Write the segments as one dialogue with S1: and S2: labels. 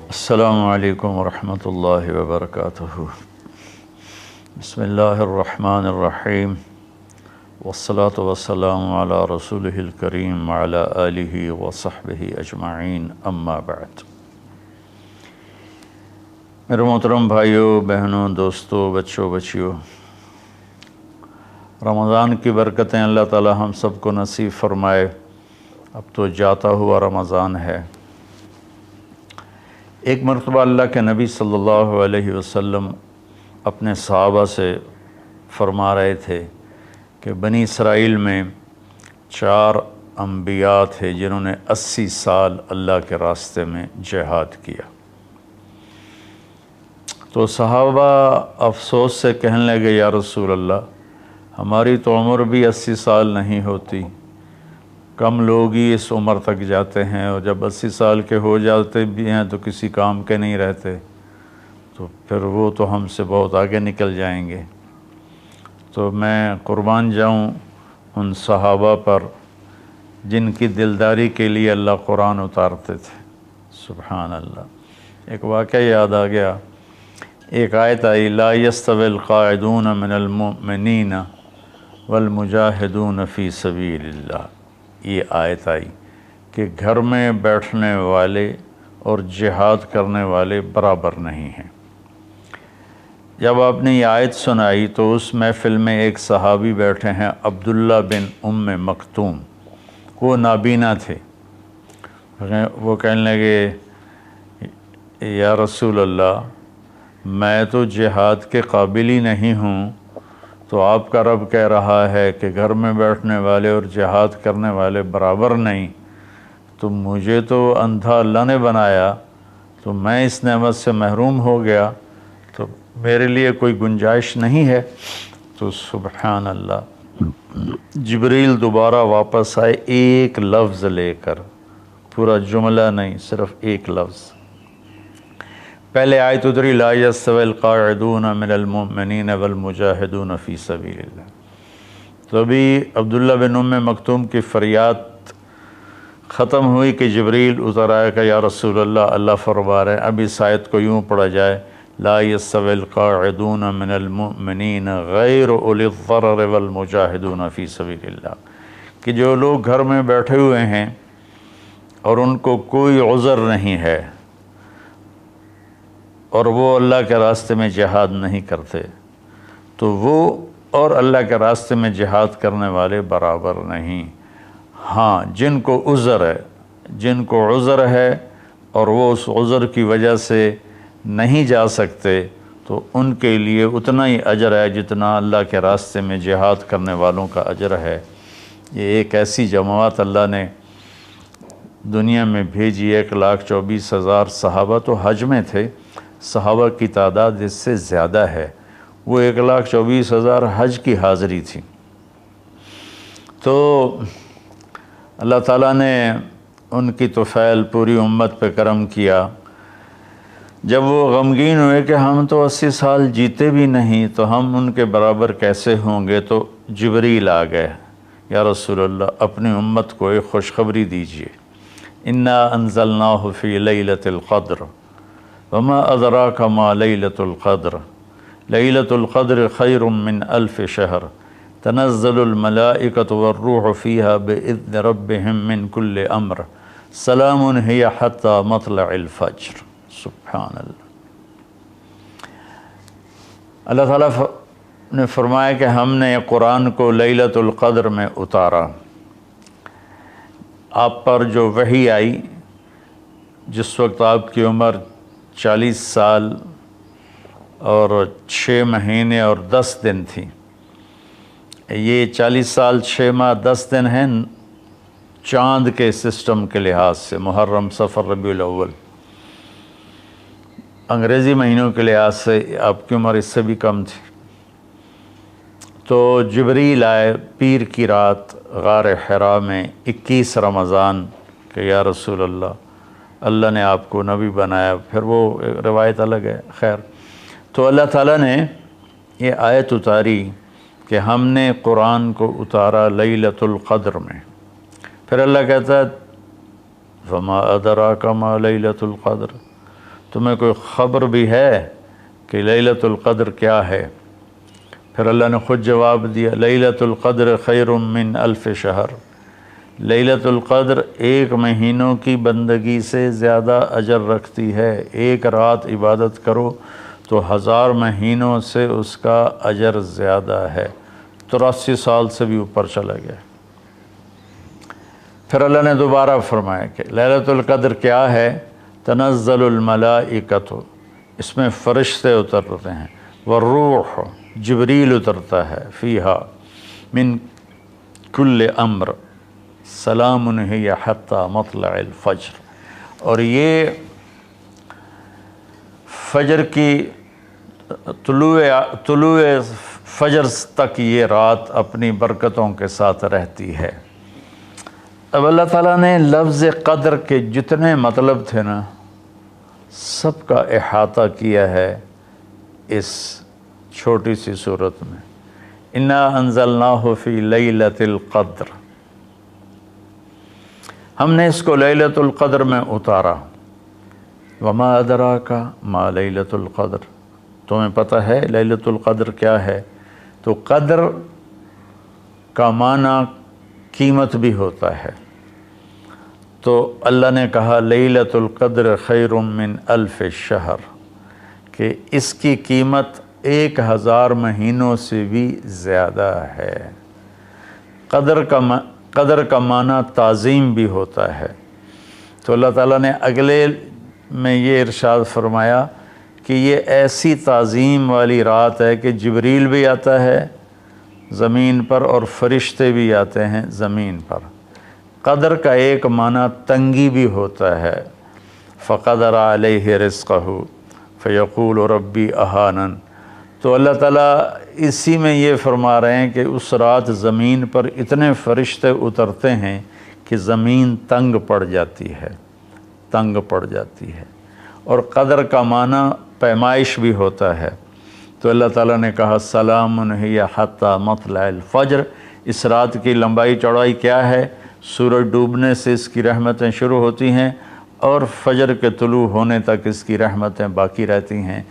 S1: السلام علیکم ورحمۃ اللہ وبرکاتہ۔ بسم اللہ الرحمن الرحیم، والصلاة والسلام علی رسولہ الکریم وعلی آلہ وصحبہ اجمعین، اما بعد۔ میرے محترم بھائیوں، بہنوں، دوستوں، بچوں، بچیوں، رمضان کی برکتیں اللہ تعالی ہم سب کو نصیب فرمائے۔ اب تو جاتا ہوا رمضان ہے۔ ایک مرتبہ اللہ کے نبی صلی اللہ علیہ وسلم اپنے صحابہ سے فرما رہے تھے کہ بنی اسرائیل میں 4 انبیاء تھے جنہوں نے 80 سال اللہ کے راستے میں جہاد کیا۔ تو صحابہ افسوس سے کہنے لگے، یا رسول اللہ، ہماری تو عمر بھی 80 سال نہیں ہوتی، کم لوگ ہی اس عمر تک جاتے ہیں، اور جب 80 سال کے ہو جاتے بھی ہیں تو کسی کام کے نہیں رہتے، تو پھر وہ تو ہم سے بہت آگے نکل جائیں گے۔ تو میں قربان جاؤں ان صحابہ پر جن کی دلداری کے لیے اللہ قرآن اتارتے تھے۔ سبحان اللہ۔ ایک واقعہ یاد آ گیا، ایک آیت آئی، لا یستوی القاعدون من المؤمنین والمجاہدون فی سبیل اللہ۔ یہ آیت آئی کہ گھر میں بیٹھنے والے اور جہاد کرنے والے برابر نہیں ہیں۔ جب آپ نے یہ آیت سنائی تو اس محفل میں ایک صحابی بیٹھے ہیں، عبداللہ بن ام مکتوم، وہ نابینا تھے۔ وہ کہنے لگے، یا رسول اللہ، میں تو جہاد کے قابل ہی نہیں ہوں، تو آپ کا رب کہہ رہا ہے کہ گھر میں بیٹھنے والے اور جہاد کرنے والے برابر نہیں، تو مجھے تو اندھا اللہ نے بنایا، تو میں اس نعمت سے محروم ہو گیا، تو میرے لیے کوئی گنجائش نہیں ہے۔ تو سبحان اللہ، جبریل دوبارہ واپس آئے ایک لفظ لے کر، پورا جملہ نہیں، صرف ایک لفظ۔ پہلے آیت اتری، لا یستوی القاعدون من المؤمنین والمجاہدون فی سبیل اللہ۔ تو ابھی عبداللہ بن ام مکتوم کی فریاد ختم ہوئی کہ جبریل اتر آیا کہ یا رسول اللہ، اللہ فرما رہے ہیں، اب اس آیت کو یوں پڑھا جائے، لا یستوی القاعدون من المؤمنین غیر اولی الضرر والمجاہدون فی سبیل اللہ، کہ جو لوگ گھر میں بیٹھے ہوئے ہیں اور ان کو کوئی عذر نہیں ہے اور وہ اللہ کے راستے میں جہاد نہیں کرتے، تو وہ اور اللہ کے راستے میں جہاد کرنے والے برابر نہیں۔ ہاں، جن کو عذر ہے اور وہ اس عذر کی وجہ سے نہیں جا سکتے، تو ان کے لیے اتنا ہی اجر ہے جتنا اللہ کے راستے میں جہاد کرنے والوں کا اجر ہے۔ یہ ایک ایسی جماعت اللہ نے دنیا میں بھیجی، 1,24,000 صحابہ تو حج میں تھے، صحابہ کی تعداد اس سے زیادہ ہے، وہ 1,24,000 حج کی حاضری تھی۔ تو اللہ تعالیٰ نے ان کی طفیل پوری امت پہ کرم کیا۔ جب وہ غمگین ہوئے کہ ہم تو 80 سال جیتے بھی نہیں، تو ہم ان کے برابر کیسے ہوں گے، تو جبریل آ گئے، یا رسول اللہ، اپنی امت کو ایک خوشخبری دیجیے، انا انزلناہ فی لیلۃ القدر وما ادراک ما لیلۃ القدر لیلۃ القدر خیر من 1000 شہر تنزل الملائکۃ والروح فیہا بإذن ربہم من کل امر سلام ہی حتی مطلع الفجر۔ سبحان اللہ۔ اللہ تعالیٰ نے فرمایا کہ ہم نے قرآن کو لیلۃ القدر میں اتارا۔ آپ پر جو وحی آئی، جس وقت آپ کی عمر 40 سال اور 6 مہینے اور 10 دن تھی۔ یہ 40 سال 6 ماہ 10 دن ہیں چاند کے سسٹم کے لحاظ سے، محرم، صفر، ربیع الاول۔ انگریزی مہینوں کے لحاظ سے آپ کی عمر اس سے بھی کم تھی۔ تو جبریل آئے پیر کی رات غار حرا میں 21 رمضان کہ یا رسول اللہ، اللہ نے آپ کو نبی بنایا۔ پھر وہ روایت الگ ہے، خیر۔ تو اللہ تعالیٰ نے یہ آیت اتاری کہ کہ ہم نے قرآن کو اتارا لیلۃ القدر میں۔ پھر اللہ کہتا ہے وما ادراک ما لیلۃ القدر، تمہیں کوئی خبر بھی ہے کہ لیلۃ القدر کیا ہے؟ پھر اللہ نے خود جواب دیا لیلۃ القدر خیر من الف شہر، لیلۃ القدر 1 مہینوں کی بندگی سے زیادہ اجر رکھتی ہے۔ ایک رات عبادت کرو تو 1000 مہینوں سے اس کا اجر زیادہ ہے، 83 سال سے بھی اوپر چلا گیا۔ پھر اللہ نے دوبارہ فرمایا کہ لیلۃ القدر کیا ہے؟ تنزل الملائکۃ، اس میں فرشتے اترتے ہیں، والروح، جبریل اترتا ہے، فیہا من کل امر سلام ہی حتی مطلع الفجر، اور یہ فجر کی طلوع فجر تک یہ رات اپنی برکتوں کے ساتھ رہتی ہے۔ اب اللہ تعالیٰ نے لفظ قدر کے جتنے مطلب تھے نا، سب کا احاطہ کیا ہے اس چھوٹی سی صورت میں۔ انا انزلناہ فی لیلۃ القدر، ہم نے اس کو لیلۃ القدر میں اتارا۔ وما ادراک ما لیلۃ القدر، تمہیں پتہ ہے لیلۃ القدر کیا ہے؟ تو قدر کا معنی قیمت بھی ہوتا ہے، تو اللہ نے کہا لیلۃ القدر خیر من الف شہر، کہ اس کی قیمت 1000 مہینوں سے بھی زیادہ ہے۔ قدر کا معنی تعظیم بھی ہوتا ہے، تو اللہ تعالیٰ نے اگلے میں یہ ارشاد فرمایا کہ یہ ایسی تعظیم والی رات ہے کہ جبریل بھی آتا ہے زمین پر اور فرشتے بھی آتے ہیں زمین پر۔ قدر کا ایک معنی تنگی بھی ہوتا ہے، فقدر علیہ رزقہ فیقول ربی اہانن، تو اللہ تعالیٰ اسی میں یہ فرما رہے ہیں کہ اس رات زمین پر اتنے فرشتے اترتے ہیں کہ زمین تنگ پڑ جاتی ہے، تنگ پڑ جاتی ہے۔ اور قدر کا معنی پیمائش بھی ہوتا ہے، تو اللہ تعالیٰ نے کہا سلام ہی حتی مطلع الفجر، اس رات کی لمبائی چوڑائی کیا ہے؟ سورج ڈوبنے سے اس کی رحمتیں شروع ہوتی ہیں اور فجر کے طلوع ہونے تک اس کی رحمتیں باقی رہتی ہیں۔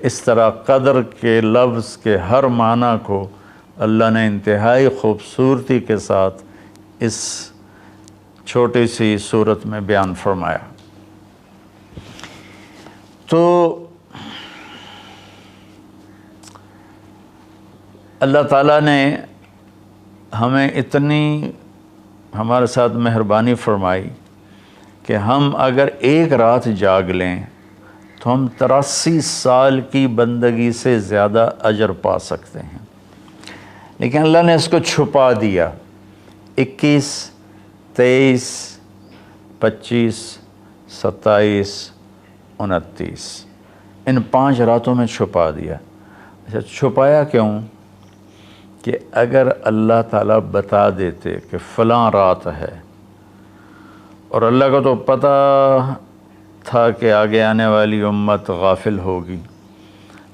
S1: اس طرح قدر کے لفظ کے ہر معنی کو اللہ نے انتہائی خوبصورتی کے ساتھ اس چھوٹی سی صورت میں بیان فرمایا۔ تو اللہ تعالیٰ نے ہمیں اتنی ہمارے ساتھ مہربانی فرمائی کہ ہم اگر ایک رات جاگ لیں تو ہم 83 سال کی بندگی سے زیادہ اجر پا سکتے ہیں، لیکن اللہ نے اس کو چھپا دیا۔ 21، 23، 25، 27، 29 ان 5 راتوں میں چھپا دیا۔ اچھا چھپایا کیوں؟ کہ اگر اللہ تعالیٰ بتا دیتے کہ فلاں رات ہے، اور اللہ کو تو پتہ تھا کہ آگے آنے والی امت غافل ہوگی،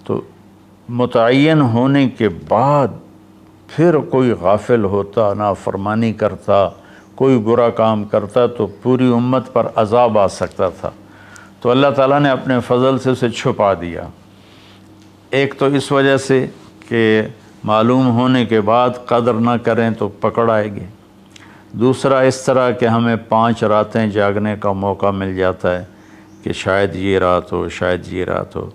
S1: تو متعین ہونے کے بعد پھر کوئی غافل ہوتا، نافرمانی کرتا، کوئی برا کام کرتا تو پوری امت پر عذاب آ سکتا تھا، تو اللہ تعالیٰ نے اپنے فضل سے اسے چھپا دیا۔ ایک تو اس وجہ سے کہ معلوم ہونے کے بعد قدر نہ کریں تو پکڑ آئے گی، دوسرا اس طرح کہ ہمیں 5 راتیں جاگنے کا موقع مل جاتا ہے کہ شاید یہ رات ہو، شاید یہ رات ہو۔